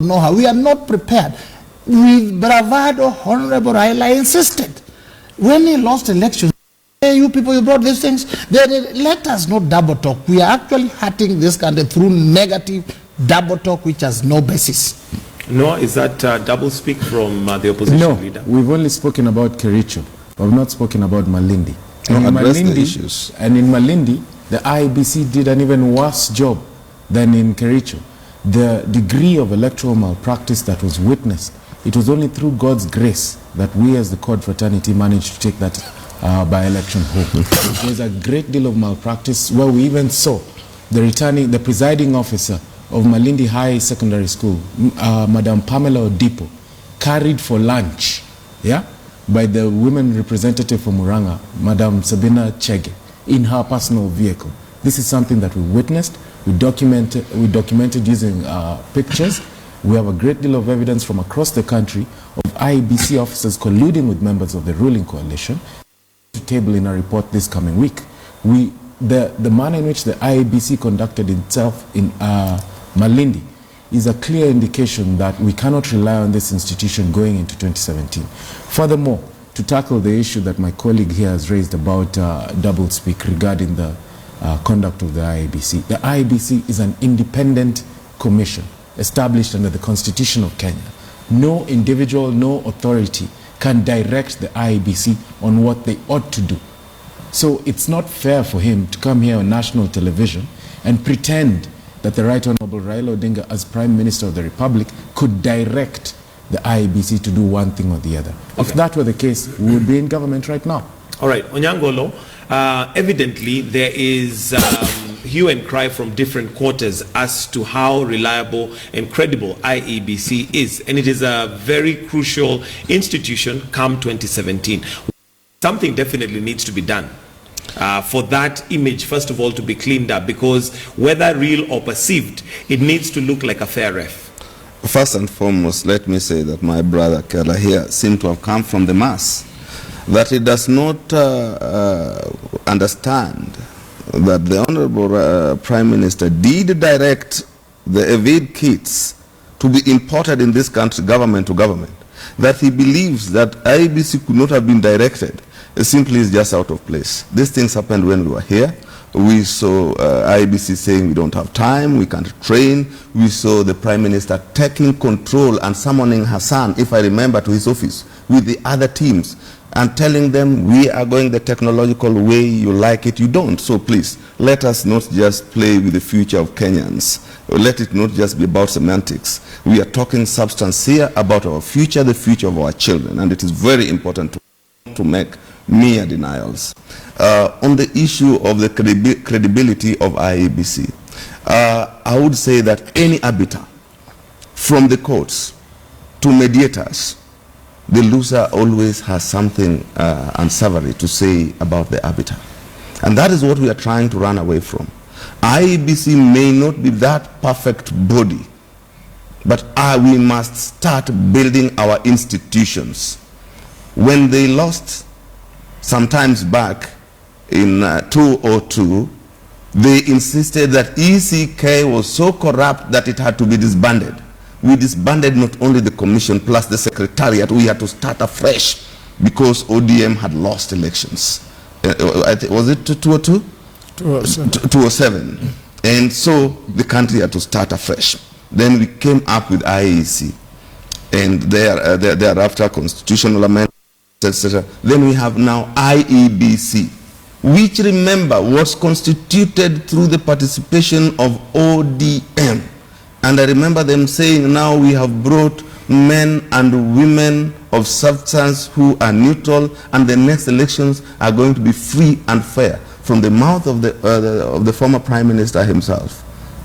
know how. We are not prepared. With bravado, Honorable Raila insisted. When he lost elections, hey, you people, you brought these things. Then let us not double talk. We are actually hurting this country through negative double talk, which has no basis. No, is that double speak from the opposition leader? No, we've only spoken about Kericho. We've not spoken about Malindi. And in Malindi, and in Malindi, the IEBC did an even worse job than in Kericho. The degree of electoral malpractice that was witnessed, it was only through God's grace that we as the Code Fraternity managed to take that by-election home. There was a great deal of malpractice where we even saw the presiding officer of Malindi High Secondary School, Madam Pamela Odipo, carried for lunch, by the women representative from Muranga, Madam Sabina Chege, in her personal vehicle. This is something that we witnessed, we documented using pictures. We have a great deal of evidence from across the country of IEBC officers colluding with members of the ruling coalition to table in a report this coming week. The manner in which the IEBC conducted itself in Malindi is a clear indication that we cannot rely on this institution going into 2017. Furthermore, to tackle the issue that my colleague here has raised about doublespeak regarding the conduct of the IEBC. The IEBC is an independent commission established under the Constitution of Kenya. No individual, no authority can direct the IEBC on what they ought to do. So it's not fair for him to come here on national television and pretend that the Right Honorable Raila Odinga, as Prime Minister of the Republic, could direct the IEBC to do one thing or the other. Okay. If that were the case, we would be in government right now. All right, Onyangolo, evidently there is hue and cry from different quarters as to how reliable and credible IEBC is. And it is a very crucial institution come 2017. Something definitely needs to be done for that image, first of all, to be cleaned up, because whether real or perceived, it needs to look like a fair ref. First and foremost, let me say that my brother Kela here seemed to have come from the mass, that he does not understand that the Honorable Prime Minister did direct the Evid kits to be imported in this country, government to government. That he believes that IEBC could not have been directed simply is just out of place. These things happened when we were here. We saw IEBC saying we don't have time, we can't train. We saw the Prime Minister taking control and summoning Hassan, if I remember, to his office with the other teams and telling them, we are going the technological way, you like it, you don't. So please, let us not just play with the future of Kenyans. Let it not just be about semantics. We are talking substance here about our future, the future of our children, and it is very important to make mere denials. On the issue of the credibility of IEBC, I would say that any arbiter, from the courts to mediators, the loser always has something unsavory to say about the arbiter. And that is what we are trying to run away from. IEBC may not be that perfect body, but we must start building our institutions. When they lost sometimes back in 2002, they insisted that ECK was so corrupt that it had to be disbanded. We disbanded not only the commission plus the secretariat, we had to start afresh because ODM had lost elections. Was it 202? 207. And so the country had to start afresh. Then we came up with IEC, and thereafter constitutional amendments, etc. Then we have now IEBC, which, remember, was constituted through the participation of ODM. And I remember them saying, now we have brought men and women of substance who are neutral, and the next elections are going to be free and fair, from the mouth of the former Prime Minister himself.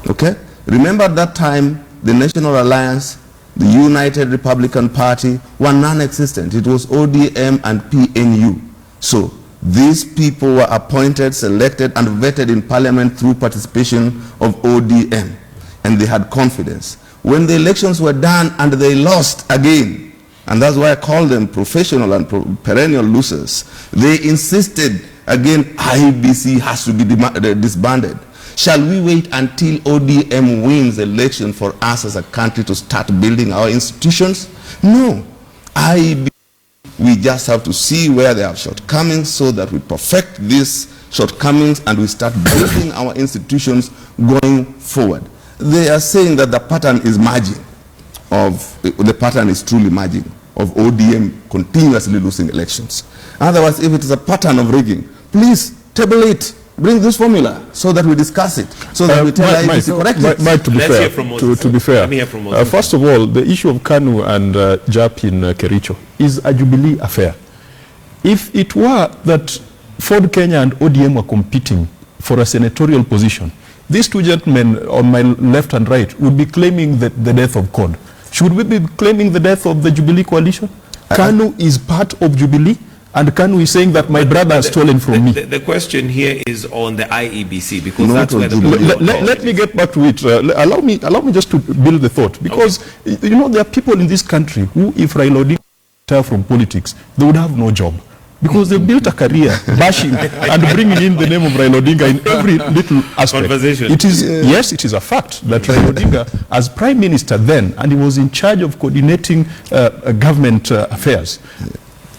Okay? Remember at that time, the National Alliance, the United Republican Party were non-existent. It was ODM and PNU. So these people were appointed, selected, and vetted in Parliament through participation of ODM. And they had confidence. When the elections were done and they lost again, and that's why I call them professional and perennial losers, they insisted again IEBC has to be disbanded. Shall we wait until ODM wins the election for us as a country to start building our institutions? No. We just have to see where there are shortcomings so that we perfect these shortcomings and we start building our institutions going forward. They are saying that the pattern is merging the pattern is truly merging of ODM continuously losing elections. Otherwise, if it is a pattern of rigging, please table it. Bring this formula so that we discuss it, so that we tell IEBC correctly. To be fair, first of all, the issue of KANU and JAP in Kericho is a Jubilee affair. If it were that Ford Kenya and ODM were competing for a senatorial position, these two gentlemen on my left and right would be claiming the death of CORD. Should we be claiming the death of the Jubilee coalition? KANU is part of Jubilee, and KANU is saying that my brother has stolen from me. The question here is on the IEBC, because that's where the let me get back to it. Allow me just to build the thought, because you know, there are people in this country who, if Raila Odinga retired from politics, they would have no job, because they built a career bashing and bringing in the name of Raila Odinga in every little aspect. It is, yes, it is a fact that Raila Odinga, as Prime Minister then, and he was in charge of coordinating government affairs,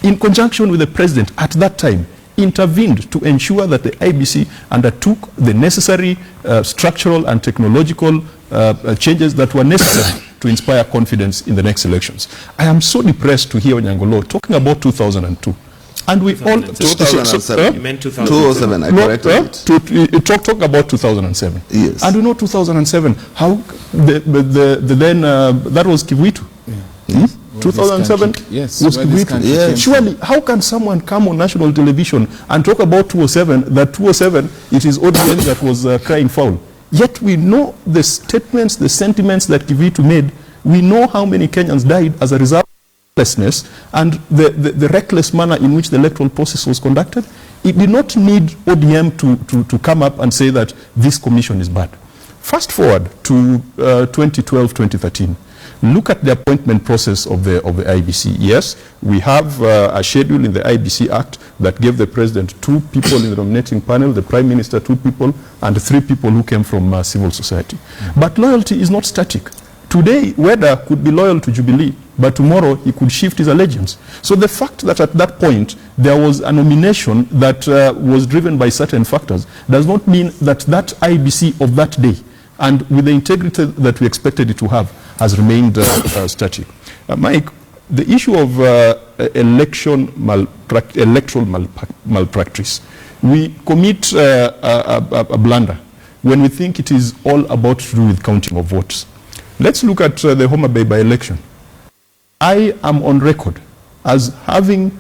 in conjunction with the President at that time, intervened to ensure that the IBC undertook the necessary structural and technological changes that were necessary to inspire confidence in the next elections. I am so depressed to hear Onyangolo talking about 2002. And we all... 2007. You meant 2007. 2007, I corrected it. Talk about 2007. Yes. And we know 2007, how that was Kiwitu. Yeah. Yes. 2007 was Kiwitu. Yes. Surely, how can someone come on national television and talk about 2007, that 2007, it is ODM that was crying foul? Yet we know the statements, the sentiments that Kiwitu made. We know how many Kenyans died as a result and the reckless manner in which the electoral process was conducted. It did not need ODM to come up and say that this commission is bad. Fast forward to 2012-2013. Look at the appointment process of the IBC. Yes, we have a schedule in the IBC Act that gave the President 2 people in the nominating panel, the Prime Minister 2 people, and 3 people who came from civil society. But loyalty is not static. Today, Weda could be loyal to Jubilee, but tomorrow he could shift his allegiance. So the fact that at that point there was a nomination that was driven by certain factors does not mean that that IBC of that day, and with the integrity that we expected it to have, has remained static. Mike, the issue of electoral malpractice, we commit a blunder when we think it is all about to do with counting of votes. Let's look at the Homa Bay by-election. I am on record as having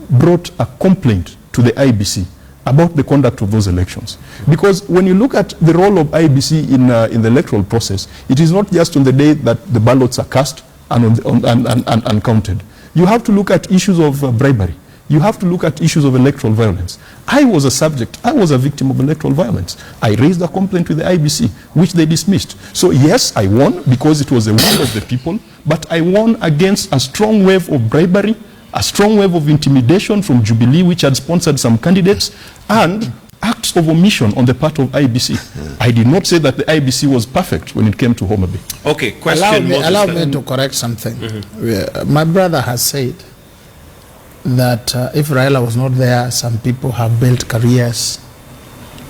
brought a complaint to the IBC about the conduct of those elections. Because when you look at the role of IBC in the electoral process, it is not just on the day that the ballots are cast and counted. You have to look at issues of bribery. You have to look at issues of electoral violence. I was a victim of electoral violence. I raised a complaint with the IBC, which they dismissed. So yes, I won because it was the will of the people, but I won against a strong wave of bribery, a strong wave of intimidation from Jubilee, which had sponsored some candidates, and acts of omission on the part of IBC. I did not say that the IBC was perfect when it came to Homa Bay. Okay, question. Allow me to correct something. My brother has said that if Raila was not there, some people have built careers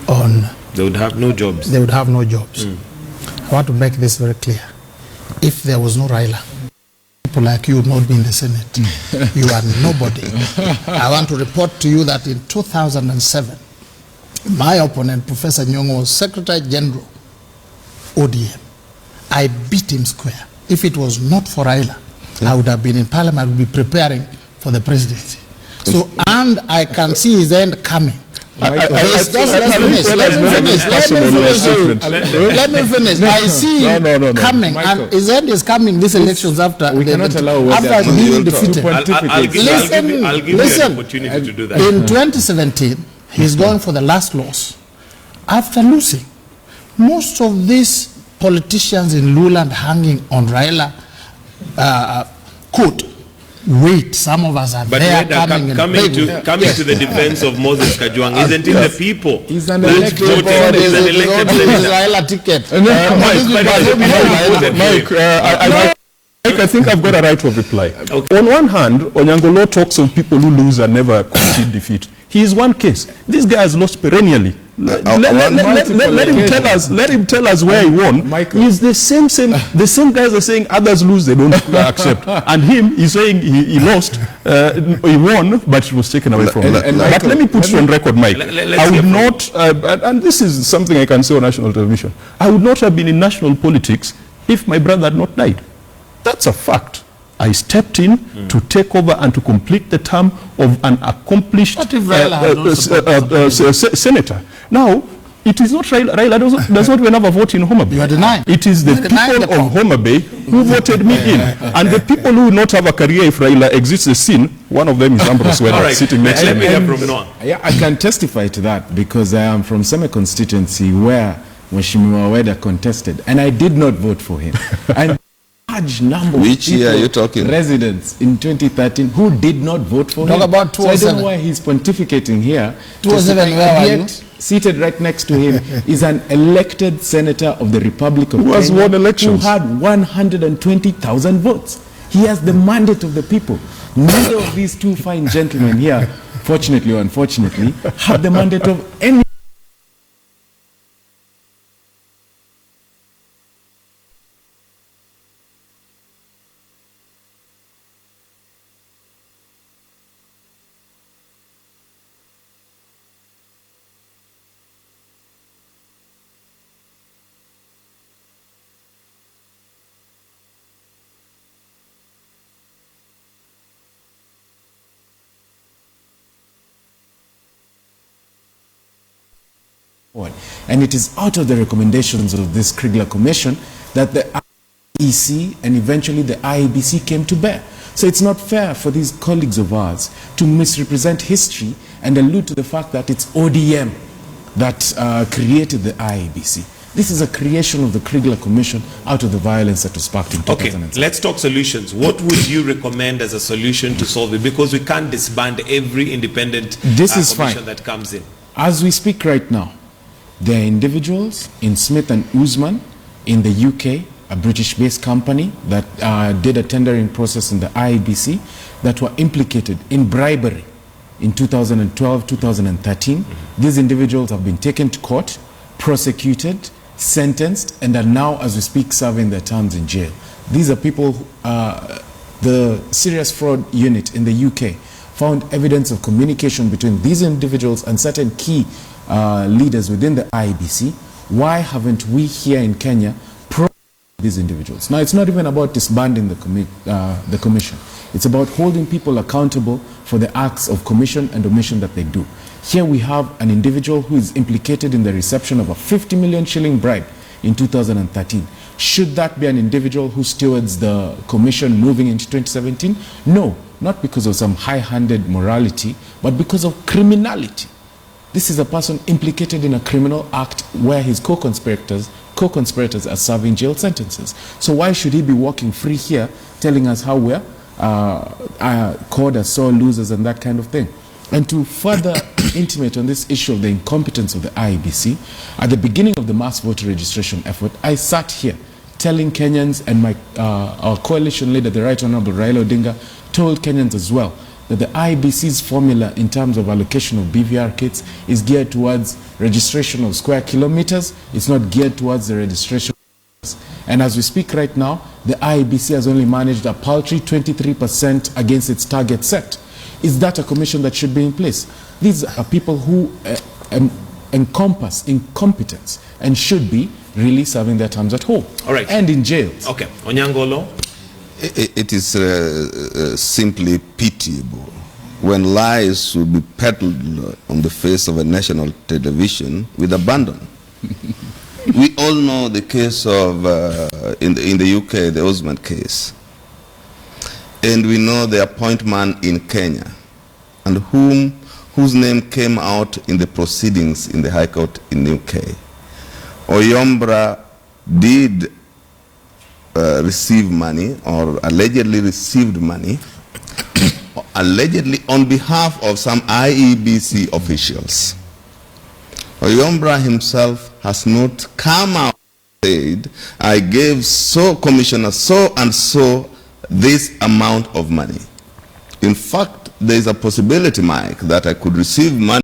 on... They would have no jobs. They would have no jobs. I want to make this very clear. If there was no Raila, people like you would not be in the Senate. You are nobody. I want to report to you that in 2007, my opponent, Professor Nyong'o, was Secretary General, ODM. I beat him square. If it was not for Raila, I would have been in Parliament, I would be preparing for the presidency. So, and I can see his end coming. Let me finish. I see him coming, and his end is coming these elections after being defeated. I'll give you an opportunity to do that. In 2017, he's going for the last loss. After losing, most of these politicians in Luland hanging on Raila could wait, some of us are But there coming to the defense of Moses Kajwang, isn't it the people? He's an that elected voted? He's an elected senator. Mike, I think I've got a right of reply. Okay. On one hand, Onyangolo talks of people who lose and never concede defeat. He is one case. This guy has lost perennially. Let him tell us where he won. He's the same guys are saying others lose, they don't accept. And him, he's saying he lost, he won, but it was taken away from him. But let me put it on record, Mike. I would not, and this is something I can say on national television, I would not have been in national politics if my brother had not died. That's a fact. I stepped in to take over and to complete the term of an accomplished senator. Now, it is not Raila does not even have a vote in Homa Bay. You are denying. It is the people of Homa Bay who voted me in. And the people who will not have a career if Raila exits the scene, one of them is Ambrose Weda, sitting next to me. Yeah, I can testify to that because I am from Seme constituency where Mheshimiwa Weda contested, and I did not vote for him. And large number of year are you talking? Residents in 2013 who did not vote for him. About so I don't know why he's pontificating here. 2007, where are you? Seated right next to him is an elected senator of the Republic of Kenya who won elections, who had 120,000 votes. He has the mandate of the people. Neither of these two fine gentlemen here, fortunately or unfortunately, have the mandate of any. And it is out of the recommendations of this Kriegler Commission that the IEC and eventually the IEBC came to bear. So it's not fair for these colleagues of ours to misrepresent history and allude to the fact that it's ODM that created the IEBC. This is a creation of the Kriegler Commission out of the violence that was sparked in 2007. Okay, let's talk solutions. What would you recommend as a solution to solve it? Because we can't disband every independent commission that comes in. As we speak right now, there are individuals in Smith and Usman in the UK, a British-based company that did a tendering process in the IEBC that were implicated in bribery in 2012, 2013. These individuals have been taken to court, prosecuted, sentenced, and are now, as we speak, serving their terms in jail. These are people, the Serious Fraud Unit in the UK found evidence of communication between these individuals and certain key leaders within the IEBC. Why haven't we here in Kenya these individuals? Now, it's not even about disbanding the commission. It's about holding people accountable for the acts of commission and omission that they do. Here we have an individual who is implicated in the reception of a 50 million shilling bribe in 2013. Should that be an individual who stewards the commission moving into 2017? No, not because of some high-handed morality, but because of criminality. This is a person implicated in a criminal act where his co-conspirators are serving jail sentences. So why should he be walking free here telling us how we're called as sore losers and that kind of thing? And to further intimate on this issue of the incompetence of the IEBC, at the beginning of the mass voter registration effort, I sat here telling Kenyans, and our coalition leader, the Right Honorable Raila Odinga, told Kenyans as well, that the IEBC's formula in terms of allocation of BVR kits is geared towards registration of square kilometers. It's not geared towards the registration. And as we speak right now, the IEBC has only managed a paltry 23% against its target set. Is that a commission that should be in place? These are people who encompass incompetence and should be really serving their terms at home. All right. And in jails. Okay. Onyangolo? It is simply pitiable when lies will be peddled on the face of a national television with abandon. We all know the case of, in the UK, the Usman case. And we know the appointment in Kenya, and whose name came out in the proceedings in the High Court in the UK. Oyombra did receive money, or allegedly received money, allegedly on behalf of some IEBC officials. Oyombra himself has not come out and said, I gave Commissioner so and so this amount of money. In fact, there is a possibility, Mike, that I could receive money